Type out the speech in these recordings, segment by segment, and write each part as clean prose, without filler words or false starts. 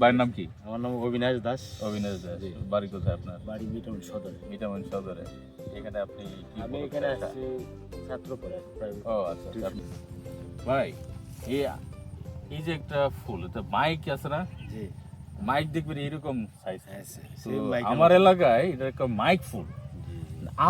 ভাইয়ের নাম কি? আমার নাম অবিনাশ দাস। অবিনাশ দাস। বাড়ি কোথায় আপনার? বাড়ি মিটামন সদরে। মিঠামইন সদরে। এখানে আপনি কি আমি করছেন? এখানে আসছি ছাত্র পড়াই, প্রাইভেট। ও আচ্ছা আচ্ছা। ভাই এই যে একটা ফুল, এটা মাইক আছে না? জি, মাইক দেখবেন এরকম সাইজ। আমার আমার এলাকায় এটা একটা মাইক ফুল।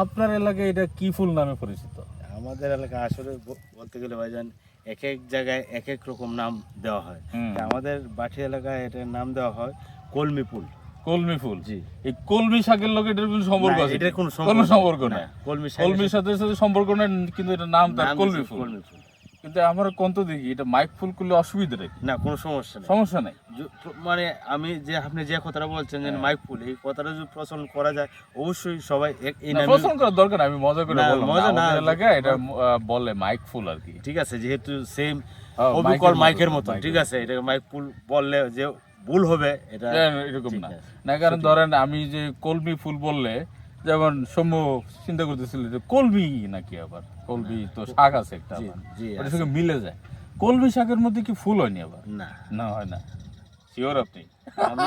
আপনার এলাকায় এটা কি ফুল নামে পরিচিত? আমাদের এলাকা আসলে বলতে গেলে ভাইজান এক এক জায়গায় এক এক রকম নাম দেওয়া হয়। তা আমাদের বাটি এলাকায় এটার নাম দেওয়া হয় কলমি ফুল। কলমি ফুল। জি, এই কলমি শাকের লোক এটার কোনো সম্পর্ক আছে? এটার কোনো সম্পর্ক নাই। কলমির সাথে সাথে সম্পর্ক নাই, কিন্তু এটা নাম তার কলমি ফুল। কলমি ফুল। কিন্তু আমার কোন তো দেখি এটা মাইক ফুল করলে অসুবিধা নাকি? না, কোনো সমস্যা নেই। সমস্যা নাই। মানে আপনি যে কথাটা বলছেন যে মাইক ফুল, এই কথাটা যদি প্রচলন করা যায় অবশ্যই সবাই এই নামে। পছন্দ করার দরকার নাই, আমি মজা করে বললাম। মজা না, আমাদের এলাকায় এটা বলে মাইক ফুল আর কি। ঠিক আছে, যেহেতু সেম অবিকল মাইকের মতো, ঠিক আছে, এটা মাইক ফুল বললে যে ভুল হবে এটা এরকম না। না, কারণ ধরেন আমি যে কলমি ফুল বললে, যেমন সৌম্য চিন্তা করতেছিল যে কলমি নাকি, আবার কলমি তো শাক আছে একটা, ওটার সঙ্গে মিলে যায়। কলমি শাকের মধ্যে কি ফুল হয়নি আবার? না, না, হয় না। শিওর আপনি? আমি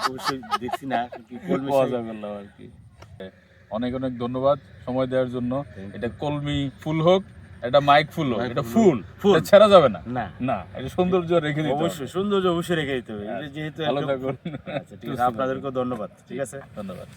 অবশ্যই দেখছি না কি কলমি মজা করলাম আর কি। অনেক অনেক ধন্যবাদ সময় দেওয়ার জন্য। এটা কলমি ফুল হোক, এটা মাইক ফুল হোক, এটা ফুল এটা ছেড়া যাবে না। না, না, এটা সৌন্দর্য রেখে দিতে হবে। অবশ্যই সৌন্দর্য অবশ্যই রেখে দিতে হবে। যেহেতু ভালো থাকুন। আচ্ছা, ঠিক আছে, আপনাদেরকেও ধন্যবাদ। ঠিক আছে, ধন্যবাদ।